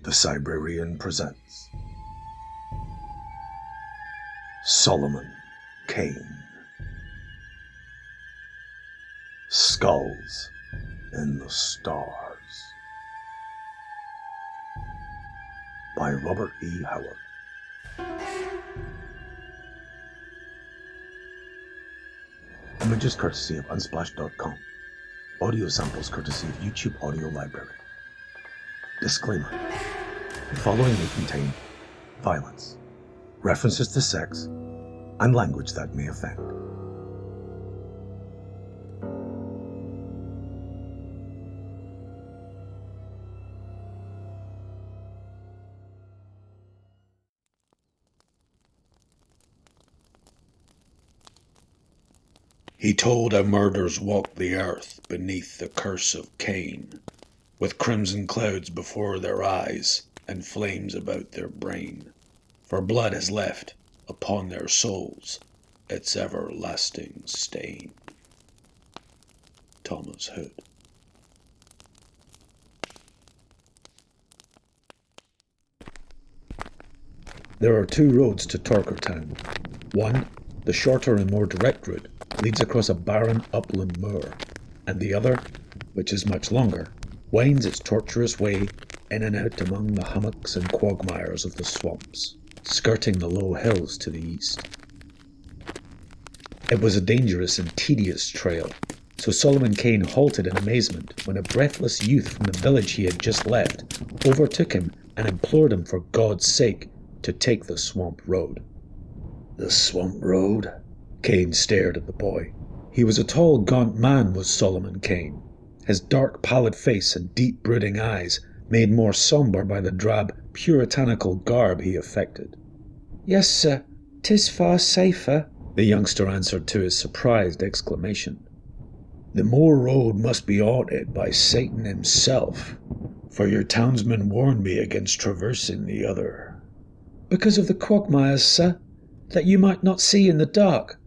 The Cybrarian presents Solomon Kane. Skulls in the Stars by Robert E. Howard. Images courtesy of Unsplash.com. Audio samples courtesy of YouTube Audio Library. Disclaimer. The following may contain violence, references to sex, and language that may offend. He told how murders walked the earth beneath the curse of Kane, with crimson clouds before their eyes and flames about their brain, for blood has left upon their souls its everlasting stain. Thomas Hood. There are two roads to Torkertown. One, the shorter and more direct route, leads across a barren upland moor, and the other, which is much longer, winds its tortuous way in and out among the hummocks and quagmires of the swamps, skirting the low hills to the east. It was a dangerous and tedious trail, so Solomon Kane halted in amazement when a breathless youth from the village he had just left overtook him and implored him for God's sake to take the swamp road. The swamp road? Kane stared at the boy. He was a tall, gaunt man, was Solomon Kane, his dark, pallid face and deep, brooding eyes made more sombre by the drab, puritanical garb he affected. "Yes, sir, 'tis far safer," the youngster answered to his surprised exclamation. "The moor road must be haunted by Satan himself, for your townsman warned me against traversing the other." "Because of the quagmires, sir, that you might not see in the dark.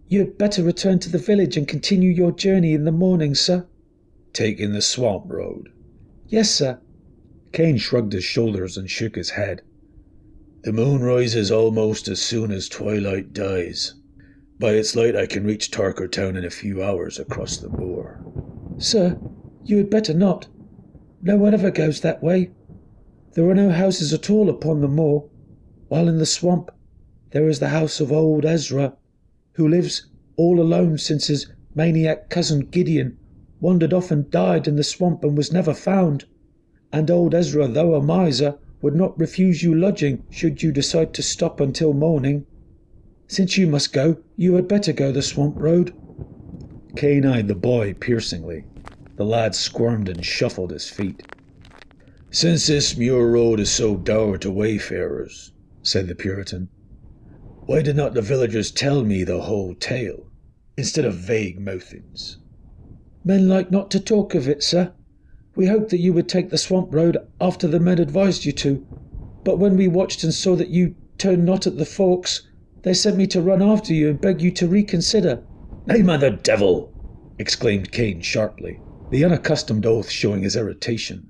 You had better return to the village and continue your journey in the morning, sir." "Taking the swamp road?" "Yes, sir." Kane shrugged his shoulders and shook his head. "The moon rises almost as soon as twilight dies. By its light I can reach Torkertown in a few hours across the moor." "Sir, you had better not. No one ever goes that way. There are no houses at all upon the moor, while in the swamp there is the house of old Ezra, who lives all alone since his maniac cousin Gideon wandered off and died in the swamp and was never found. And old Ezra, though a miser, would not refuse you lodging should you decide to stop until morning. Since you must go, you had better go the swamp road." Kane eyed the boy piercingly. The lad squirmed and shuffled his feet. "Since this muir road is so dour to wayfarers," said the Puritan, "why did not the villagers tell me the whole tale, instead of vague mouthings?" "Men like not to talk of it, sir. We hoped that you would take the swamp road after the men advised you to, but when we watched and saw that you turned not at the forks, they sent me to run after you and beg you to reconsider." "Name of the devil!" exclaimed Kane sharply, the unaccustomed oath showing his irritation.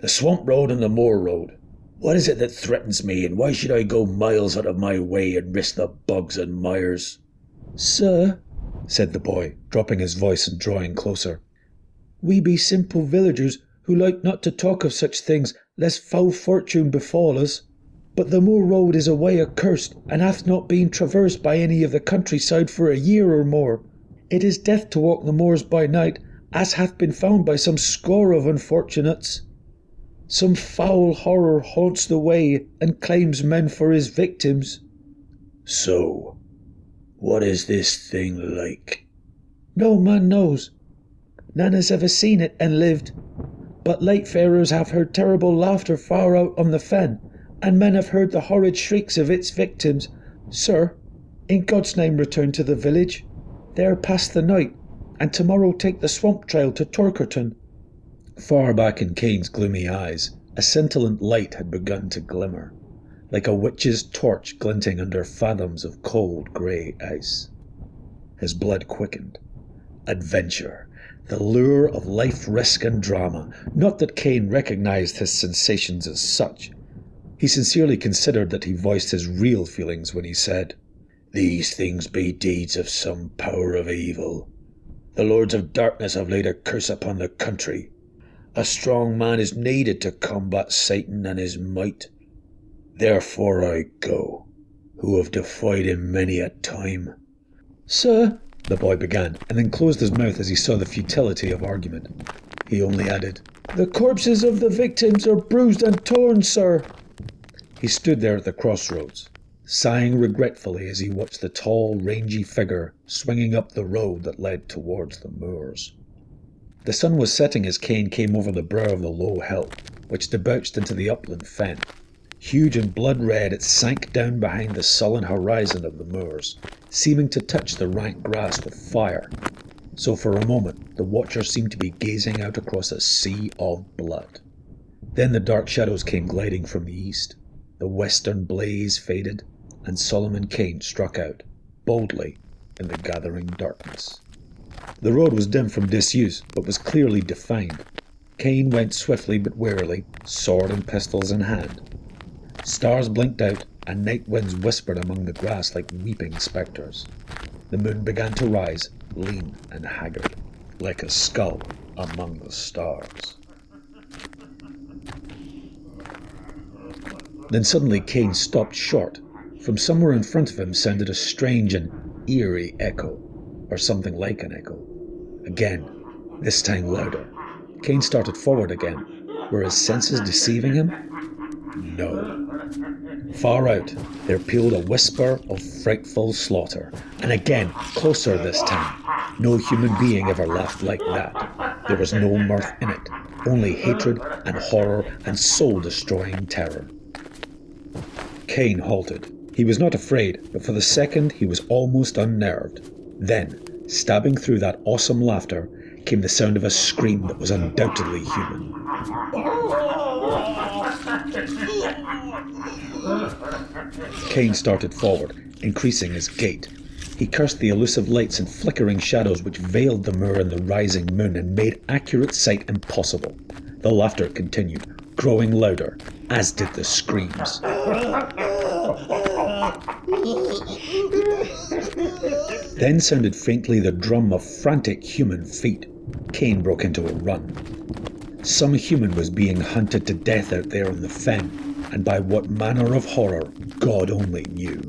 "The swamp road and the moor road. What is it that threatens me, and why should I go miles out of my way and risk the bogs and mires?" "Sir," said the boy, dropping his voice and drawing closer, "we be simple villagers who like not to talk of such things, lest foul fortune befall us. But the moor road is a way accursed, and hath not been traversed by any of the countryside for a year or more. It is death to walk the moors by night, as hath been found by some score of unfortunates. Some foul horror haunts the way and claims men for his victims." "So, what is this thing like?" "No man knows. None has ever seen it and lived. But late farers have heard terrible laughter far out on the fen, and men have heard the horrid shrieks of its victims. Sir, in God's name return to the village. There pass the night, and tomorrow take the swamp trail to Torkerton." Far back in Kane's gloomy eyes, a scintillant light had begun to glimmer, like a witch's torch glinting under fathoms of cold grey ice. His blood quickened. Adventure! The lure of life, risk and drama. Not that Kane recognised his sensations as such. He sincerely considered that he voiced his real feelings when he said, "These things be deeds of some power of evil. The lords of darkness have laid a curse upon the country. A strong man is needed to combat Satan and his might. Therefore I go, who have defied him many a time." "Sir," the boy began, and then closed his mouth as he saw the futility of argument. He only added, "The corpses of the victims are bruised and torn, sir." He stood there at the crossroads, sighing regretfully as he watched the tall, rangy figure swinging up the road that led towards the moors. The sun was setting as Kane came over the brow of the low hill, which debouched into the upland fen. Huge and blood-red, it sank down behind the sullen horizon of the moors, seeming to touch the rank grass with fire. So for a moment, the watcher seemed to be gazing out across a sea of blood. Then the dark shadows came gliding from the east. The western blaze faded, and Solomon Kane struck out, boldly, in the gathering darkness. The road was dim from disuse, but was clearly defined. Kane went swiftly but warily, sword and pistols in hand. Stars blinked out, and night winds whispered among the grass like weeping spectres. The moon began to rise, lean and haggard, like a skull among the stars. Then suddenly Kane stopped short. From somewhere in front of him sounded a strange and eerie echo, or something like an echo. Again, this time louder. Kane started forward again. Were his senses deceiving him? No. Far out, there pealed a whisper of frightful slaughter, and again, closer this time. No human being ever laughed like that. There was no mirth in it, only hatred and horror and soul-destroying terror. Kane halted. He was not afraid, but for the second he was almost unnerved. Then, stabbing through that awesome laughter, came the sound of a scream that was undoubtedly human. Kane started forward, increasing his gait. He cursed the elusive lights and flickering shadows which veiled the moor and the rising moon and made accurate sight impossible. The laughter continued, growing louder, as did the screams. Then sounded faintly the drum of frantic human feet. Kane broke into a run. Some human was being hunted to death out there on the fen, and by what manner of horror God only knew.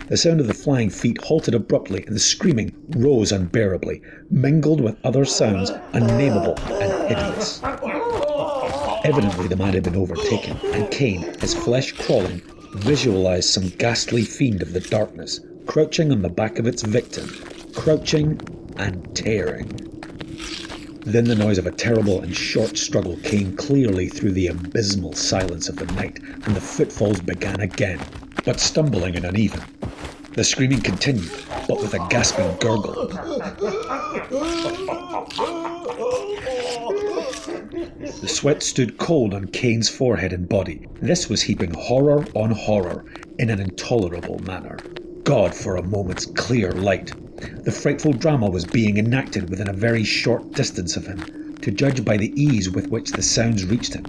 The sound of the flying feet halted abruptly, and the screaming rose unbearably, mingled with other sounds unnameable and hideous. Evidently the man had been overtaken, and Kane, his flesh crawling, visualized some ghastly fiend of the darkness, crouching on the back of its victim, crouching and tearing. Then the noise of a terrible and short struggle came clearly through the abysmal silence of the night, and the footfalls began again, but stumbling and uneven. The screaming continued, but with a gasping gurgle. The sweat stood cold on Kane's forehead and body. This was heaping horror on horror in an intolerable manner. God for a moment's clear light. The frightful drama was being enacted within a very short distance of him, to judge by the ease with which the sounds reached him.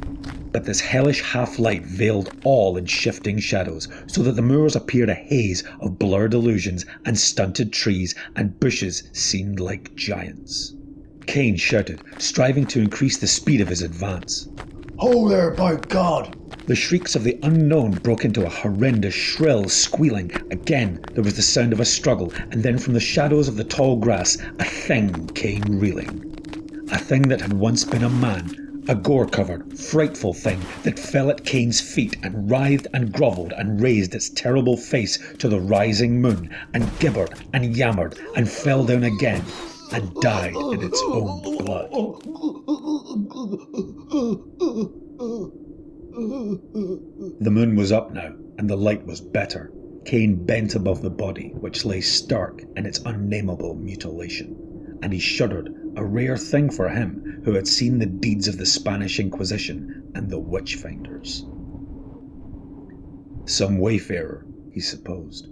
But this hellish half-light veiled all in shifting shadows, so that the moors appeared a haze of blurred illusions, and stunted trees and bushes seemed like giants. Kane shouted, striving to increase the speed of his advance. "Hold there, by God!" The shrieks of the unknown broke into a horrendous, shrill squealing. Again, there was the sound of a struggle, and then from the shadows of the tall grass, a thing came reeling. A thing that had once been a man, a gore-covered, frightful thing that fell at Kane's feet and writhed and grovelled and raised its terrible face to the rising moon and gibbered and yammered and fell down again and died in its own blood. The moon was up now, and the light was better. Kane bent above the body, which lay stark in its unnameable mutilation, and he shuddered, a rare thing for him who had seen the deeds of the Spanish Inquisition and the witch-finders. Some wayfarer, he supposed.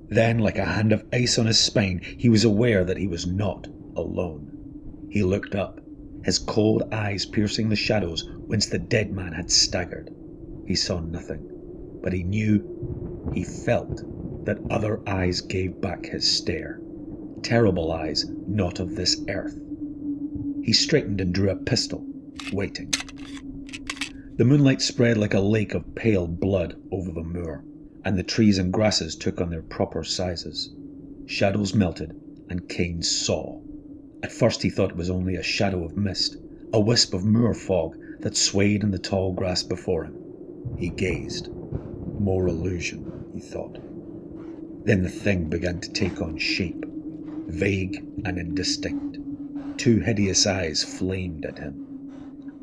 Then, like a hand of ice on his spine, he was aware that he was not. alone. He looked up, his cold eyes piercing the shadows whence the dead man had staggered. He saw nothing, but he knew, he felt, that other eyes gave back his stare. Terrible eyes, not of this earth. He straightened and drew a pistol, waiting. The moonlight spread like a lake of pale blood over the moor, and the trees and grasses took on their proper sizes. Shadows melted, and Kane saw. At first he thought it was only a shadow of mist, a wisp of moor fog that swayed in the tall grass before him. He gazed. More illusion, he thought. Then the thing began to take on shape, vague and indistinct. Two hideous eyes flamed at him.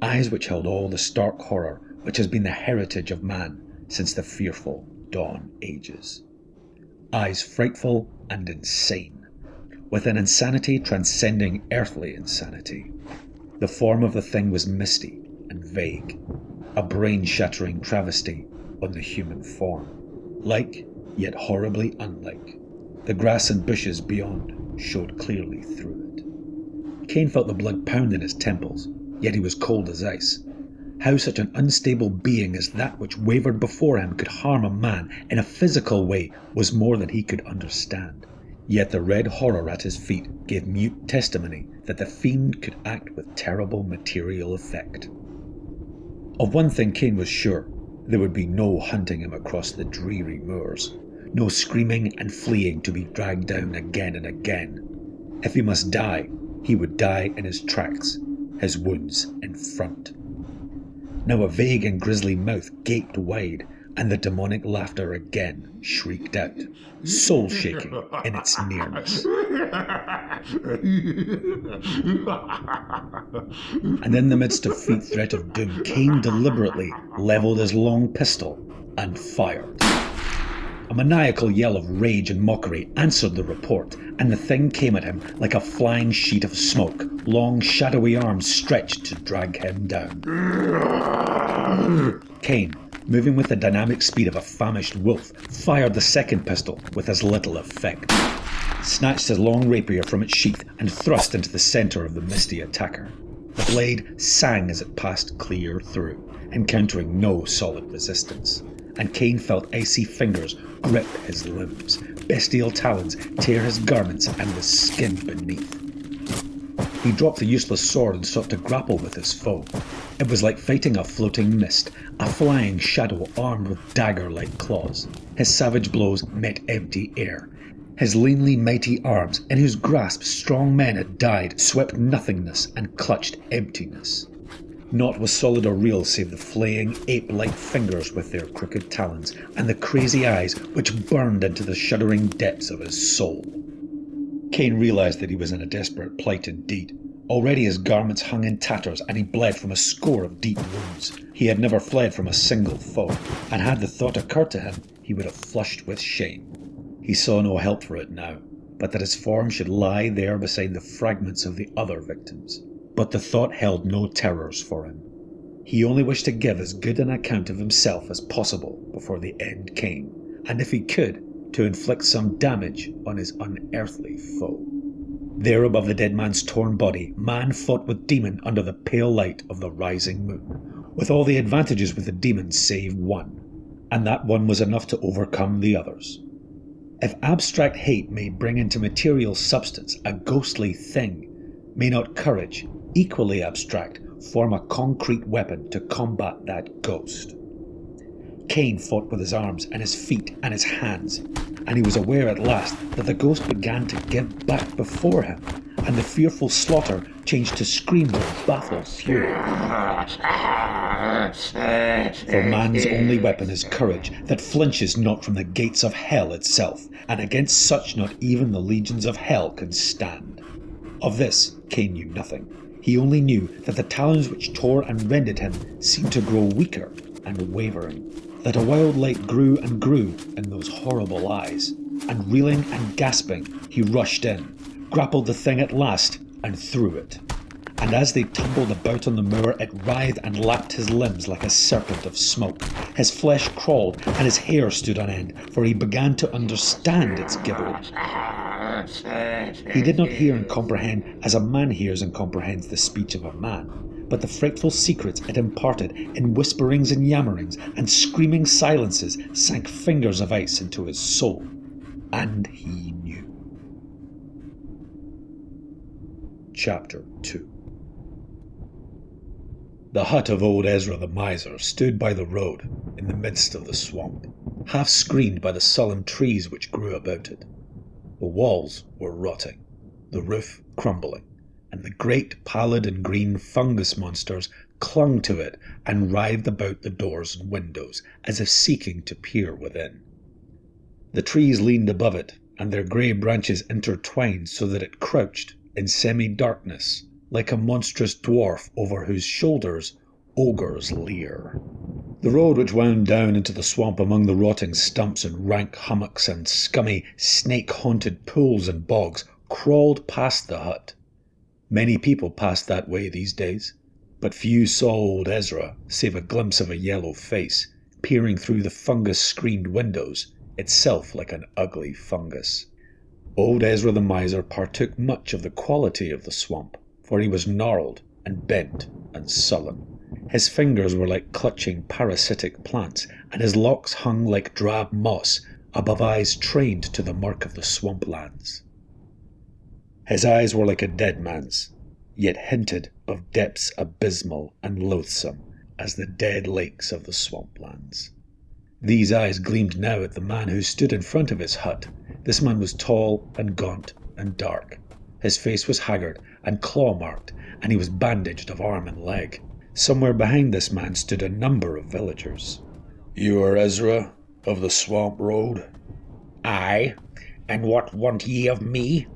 Eyes which held all the stark horror which has been the heritage of man since the fearful dawn ages. Eyes frightful and insane, with an insanity transcending earthly insanity. The form of the thing was misty and vague, a brain-shattering travesty on the human form, like, yet horribly unlike. The grass and bushes beyond showed clearly through it. Kane felt the blood pound in his temples, yet he was cold as ice. How such an unstable being as that which wavered before him could harm a man in a physical way was more than he could understand. Yet the red horror at his feet gave mute testimony that the fiend could act with terrible material effect. Of one thing Kane was sure: there would be no hunting him across the dreary moors, no screaming and fleeing to be dragged down again and again. If he must die, he would die in his tracks, his wounds in front. Now a vague and grisly mouth gaped wide, and the demonic laughter again shrieked out, soul-shaking in its nearness. And in the midst of faint threat of doom, Kane deliberately levelled his long pistol and fired. A maniacal yell of rage and mockery answered the report, and the thing came at him like a flying sheet of smoke, long shadowy arms stretched to drag him down. Kane, moving with the dynamic speed of a famished wolf, fired the second pistol with as little effect, snatched his long rapier from its sheath and thrust into the centre of the misty attacker. The blade sang as it passed clear through, encountering no solid resistance, and Kane felt icy fingers grip his limbs, bestial talons tear his garments and the skin beneath. He dropped the useless sword and sought to grapple with his foe. It was like fighting a floating mist, a flying shadow armed with dagger-like claws. His savage blows met empty air. His leanly mighty arms, in whose grasp strong men had died, swept nothingness and clutched emptiness. Naught was solid or real save the flaying, ape-like fingers with their crooked talons, and the crazy eyes which burned into the shuddering depths of his soul. Kane realised that he was in a desperate plight indeed. Already his garments hung in tatters, and he bled from a score of deep wounds. He had never fled from a single foe, and had the thought occurred to him, he would have flushed with shame. He saw no help for it now, but that his form should lie there beside the fragments of the other victims. But the thought held no terrors for him. He only wished to give as good an account of himself as possible before the end came, and if he could, to inflict some damage on his unearthly foe. There above the dead man's torn body, man fought with demon under the pale light of the rising moon, with all the advantages with the demon save one, and that one was enough to overcome the others. If abstract hate may bring into material substance a ghostly thing, may not courage, equally abstract, form a concrete weapon to combat that ghost? Kane fought with his arms and his feet and his hands, and he was aware at last that the ghost began to give back before him, and the fearful slaughter changed to screams of baffled fury. For man's only weapon is courage that flinches not from the gates of hell itself, and against such not even the legions of hell can stand. Of this Kane knew nothing. He only knew that the talons which tore and rended him seemed to grow weaker and wavering, that a wild light grew and grew in those horrible eyes, and reeling and gasping, he rushed in, grappled the thing at last, and threw it. And as they tumbled about on the moor, it writhed and lapped his limbs like a serpent of smoke. His flesh crawled, and his hair stood on end, for he began to understand its gibberish. He did not hear and comprehend as a man hears and comprehends the speech of a man, but the frightful secrets it imparted in whisperings and yammerings and screaming silences sank fingers of ice into his soul, and he knew. Chapter 2. The hut of old Ezra the miser stood by the road in the midst of the swamp, half screened by the solemn trees which grew about it. The walls were rotting, the roof crumbling, and the great pallid and green fungus monsters clung to it and writhed about the doors and windows as if seeking to peer within. The trees leaned above it, and their grey branches intertwined so that it crouched in semi-darkness, like a monstrous dwarf over whose shoulders ogres leer. The road which wound down into the swamp among the rotting stumps and rank hummocks and scummy, snake-haunted pools and bogs crawled past the hut. Many people passed that way these days, but few saw old Ezra save a glimpse of a yellow face peering through the fungus-screened windows, itself like an ugly fungus. Old Ezra the miser partook much of the quality of the swamp, for he was gnarled and bent and sullen. His fingers were like clutching parasitic plants, and his locks hung like drab moss above eyes trained to the murk of the swamplands. His eyes were like a dead man's, yet hinted of depths abysmal and loathsome as the dead lakes of the swamplands. These eyes gleamed now at the man who stood in front of his hut. This man was tall and gaunt and dark. His face was haggard and claw-marked, and he was bandaged of arm and leg. Somewhere behind this man stood a number of villagers. "You are Ezra, of the swamp road?" "Aye, and what want ye of me?"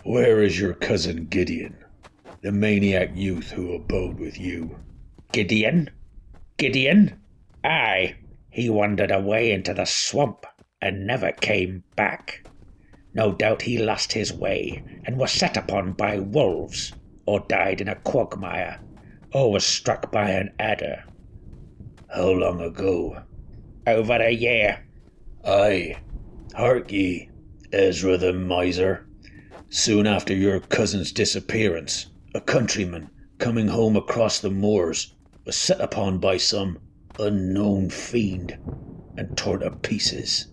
"Where is your cousin Gideon, the maniac youth who abode with you?" "Gideon? Gideon? Aye, he wandered away into the swamp and never came back. No doubt he lost his way and was set upon by wolves, or died in a quagmire, or was struck by an adder." "How long ago?" "Over a year." "Aye. Hark ye, Ezra the miser. Soon after your cousin's disappearance, a countryman, coming home across the moors, was set upon by some unknown fiend and torn to pieces.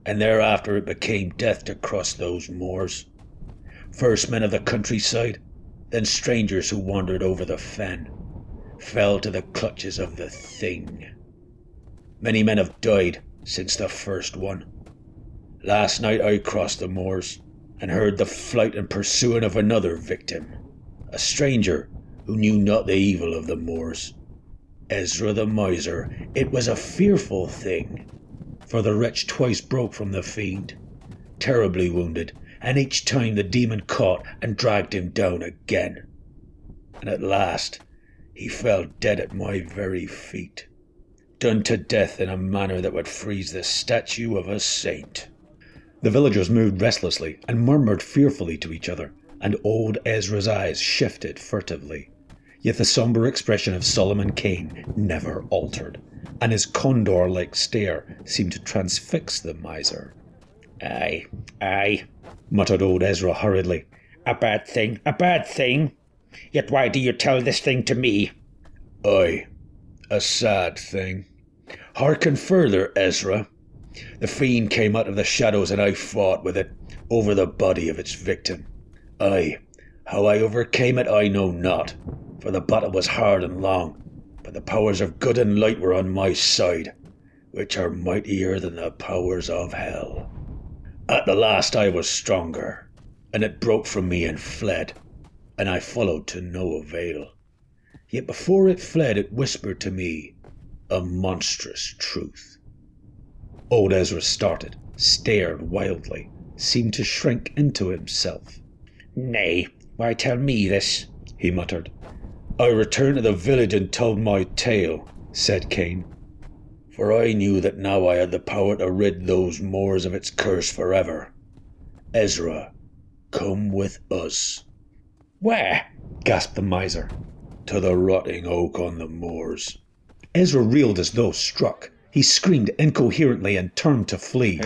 And thereafter it became death to cross those moors. First men of the countryside, then strangers who wandered over the fen, fell to the clutches of the thing. Many men have died since the first one. Last night I crossed the moors and heard the flight and pursuing of another victim, a stranger who knew not the evil of the moors. Ezra the miser, it was a fearful thing, for the wretch twice broke from the fiend, terribly wounded, and each time the demon caught and dragged him down again. And at last he fell dead at my very feet, done to death in a manner that would freeze the statue of a saint." The villagers moved restlessly and murmured fearfully to each other, and old Ezra's eyes shifted furtively. Yet the sombre expression of Solomon Kane never altered, and his condor-like stare seemed to transfix the miser. "Aye, aye," muttered old Ezra hurriedly. a bad thing. Yet why do you tell this thing to me?" "Aye, a sad thing. Hearken further, Ezra. The fiend came out of the shadows and I fought with it over the body of its victim. Aye, how I overcame it I know not, for the battle was hard and long, but the powers of good and light were on my side, which are mightier than the powers of hell. At the last I was stronger, and it broke from me and fled, and I followed to no avail. Yet before it fled it whispered to me a monstrous truth." Old Ezra started, stared wildly, seemed to shrink into himself. "Nay, why tell me this?" he muttered. "I returned to the village and told my tale," said Kane, "for I knew that now I had the power to rid those moors of its curse forever. Ezra, come with us." "Where?" gasped the miser. "To the rotting oak on the moors." Ezra reeled as though struck. He screamed incoherently and turned to flee.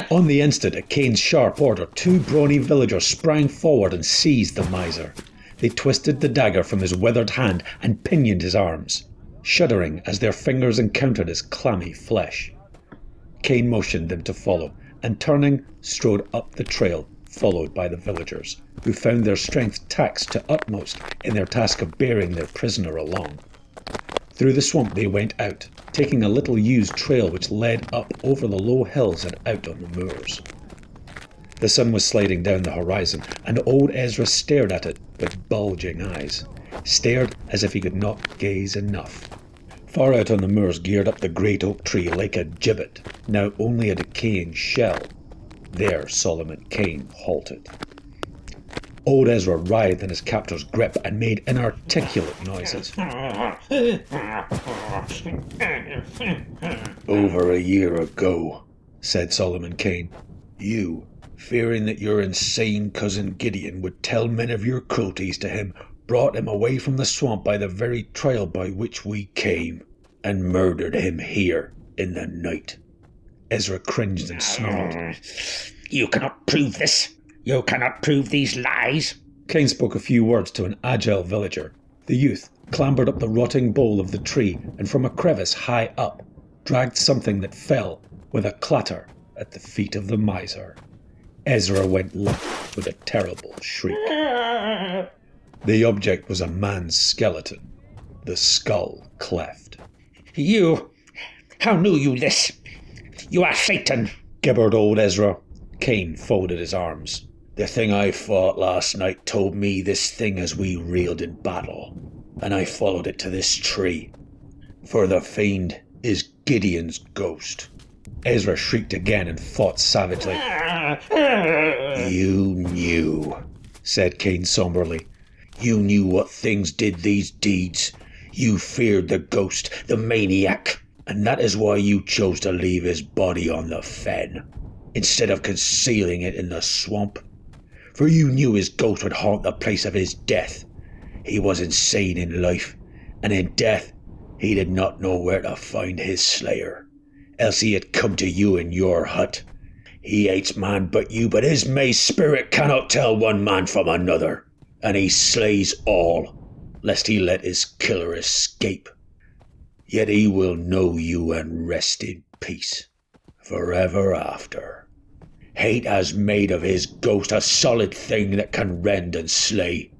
On the instant, at Kane's sharp order, two brawny villagers sprang forward and seized the miser. They twisted the dagger from his withered hand and pinioned his arms, shuddering as their fingers encountered his clammy flesh. Kane motioned them to follow, and turning, strode up the trail, followed by the villagers, who found their strength taxed to utmost in their task of bearing their prisoner along. Through the swamp they went out, taking a little used trail which led up over the low hills and out on the moors. The sun was sliding down the horizon, and old Ezra stared at it with bulging eyes, stared as if he could not gaze enough. Far out on the moors geared up the great oak tree like a gibbet, now only a decaying shell. There Solomon Kane halted. Old Ezra writhed in his captor's grip and made inarticulate noises. "Over a year ago," said Solomon Kane, "you, fearing that your insane cousin Gideon would tell men of your cruelties to him, brought him away from the swamp by the very trail by which we came, and murdered him here in the night." Ezra cringed and snarled. "You cannot prove this. You cannot prove these lies." Kane spoke a few words to an agile villager. The youth clambered up the rotting bole of the tree and from a crevice high up, dragged something that fell with a clatter at the feet of the miser. Ezra went limp with a terrible shriek. The object was a man's skeleton, the skull cleft. "You! How knew you this? You are Satan!" gibbered old Ezra. Kane folded his arms. "The thing I fought last night told me this thing as we reeled in battle, and I followed it to this tree. For the fiend is Gideon's ghost." Ezra shrieked again and fought savagely. "You knew," said Kane somberly. "You knew what things did these deeds. You feared the ghost, the maniac, and that is why you chose to leave his body on the fen, instead of concealing it in the swamp. For you knew his ghost would haunt the place of his death. He was insane in life, and in death he did not know where to find his slayer, else he had come to you in your hut. He hates man but you, but his May spirit cannot tell one man from another, and he slays all, lest he let his killer escape. Yet he will know you and rest in peace, forever after. Hate has made of his ghost a solid thing that can rend and slay.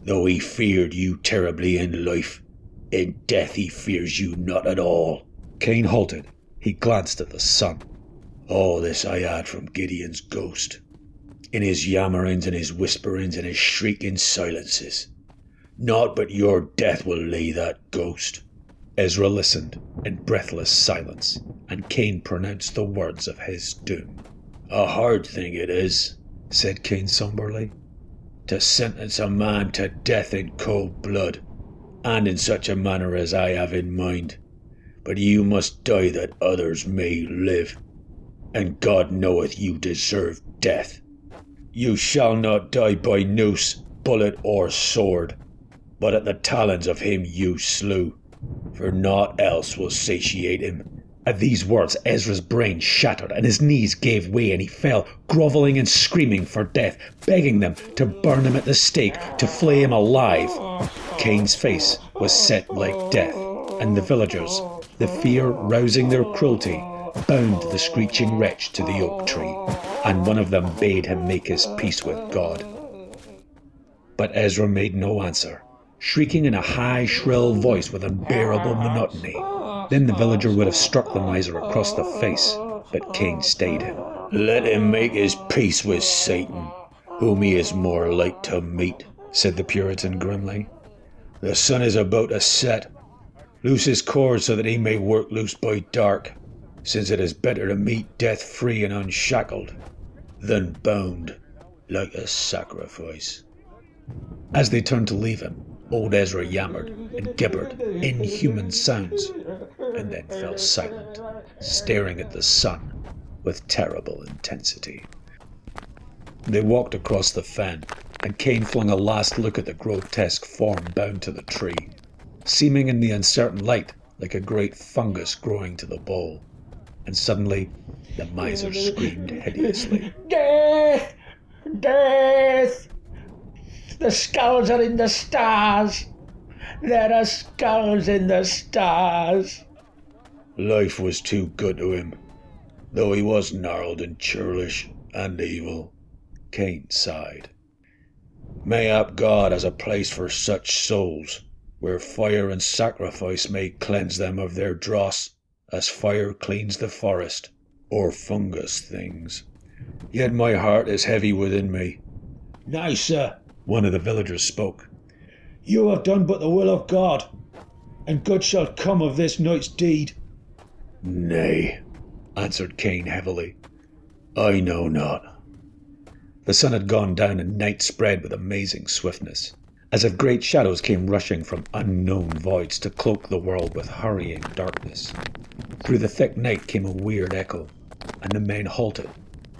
Though he feared you terribly in life, in death he fears you not at all." Kane halted. He glanced at the sun. "All this I had from Gideon's ghost, in his yammerings and his whisperings and his shrieking silences. Naught but your death will lay that ghost." Ezra listened in breathless silence, and Kane pronounced the words of his doom. "A hard thing it is," said Kane somberly, "to sentence a man to death in cold blood, and in such a manner as I have in mind. But you must die that others may live, and God knoweth you deserve death. You shall not die by noose, bullet, or sword, but at the talons of him you slew, for naught else will satiate him." At these words, Ezra's brain shattered and his knees gave way and he fell, grovelling and screaming for death, begging them to burn him at the stake, to flay him alive. Kane's face was set like death, and the villagers, the fear rousing their cruelty, bound the screeching wretch to the oak tree, and one of them bade him make his peace with God. But Ezra made no answer, shrieking in a high, shrill voice with unbearable monotony. Then the villager would have struck the miser across the face, but Kane stayed him. "Let him make his peace with Satan, whom he is more like to meet," said the Puritan grimly. "The sun is about to set. Loose his cords so that he may work loose by dark, since it is better to meet death free and unshackled than bound like a sacrifice." As they turned to leave him, old Ezra yammered and gibbered inhuman sounds, and then fell silent, staring at the sun with terrible intensity. They walked across the fen, and Kane flung a last look at the grotesque form bound to the tree, seeming in the uncertain light like a great fungus growing to the bowl, and suddenly the miser screamed hideously. Death! Death! The skulls are in the stars! There are skulls in the stars! Life was too good to him, though he was gnarled and churlish and evil. Kane sighed. Mayhap God has a place for such souls, where fire and sacrifice may cleanse them of their dross, as fire cleans the forest, or fungus things. Yet my heart is heavy within me. Nay, sir, One of the villagers spoke. you have done but the will of God, and good shall come of this night's deed. Nay, answered Kane heavily. I know not. The sun had gone down and night spread with amazing swiftness, as if great shadows came rushing from unknown voids to cloak the world with hurrying darkness. Through the thick night came a weird echo, and the men halted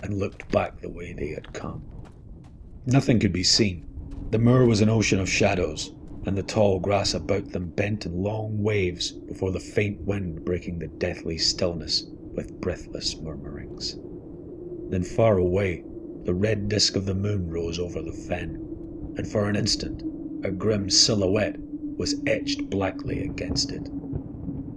and looked back the way they had come. Nothing could be seen. The moor was an ocean of shadows, and the tall grass about them bent in long waves before the faint wind breaking the deathly stillness with breathless murmurings. Then far away, the red disk of the moon rose over the fen, and for an instant, a grim silhouette was etched blackly against it.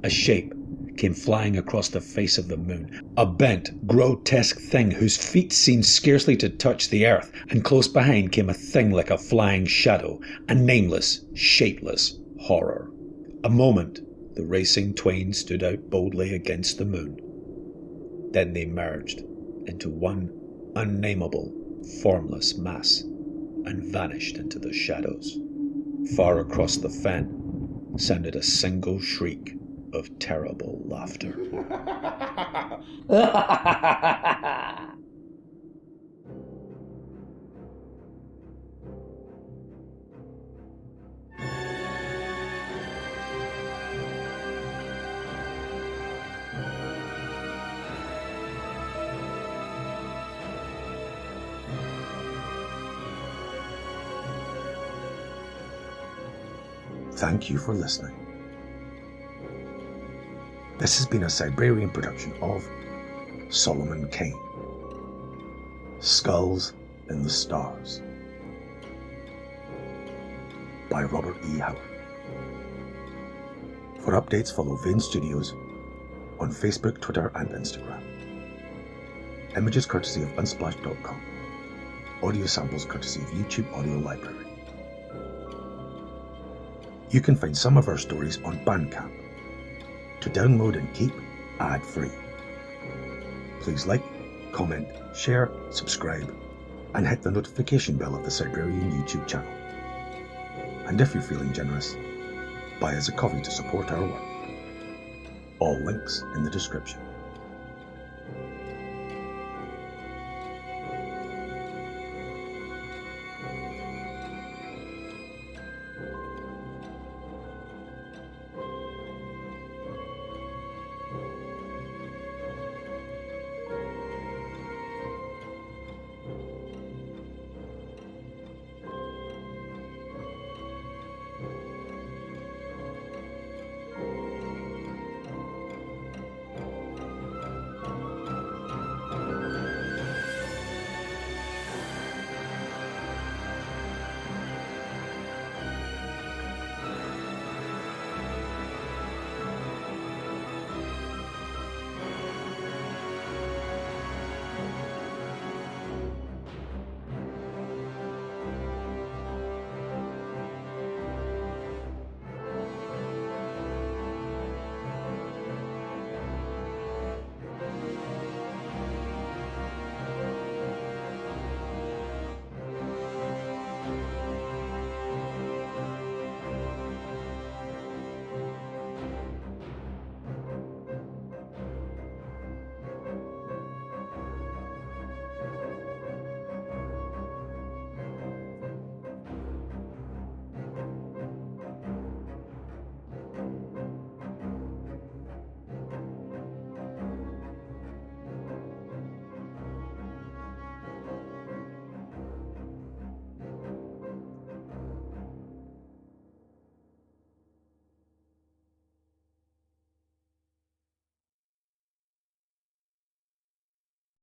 A shape came flying across the face of the moon, a bent, grotesque thing whose feet seemed scarcely to touch the earth, and close behind came a thing like a flying shadow, a nameless, shapeless horror. A moment, the racing twain stood out boldly against the moon. Then they merged into one unnameable, formless mass, and vanished into the shadows. Far across the fen sounded a single shriek of terrible laughter. Thank you for listening. This has been a Cybrarian production of Solomon Kane. Skulls in the Stars by Robert E. Howard. For updates, follow Vane Studios on Facebook, Twitter, and Instagram. Images courtesy of unsplash.com. Audio samples courtesy of YouTube Audio Library. You can find some of our stories on Bandcamp to download and keep ad-free. Please like, comment, share, subscribe, and hit the notification bell of the Cybrarian YouTube channel. And if you're feeling generous, buy us a coffee to support our work. All links in the description.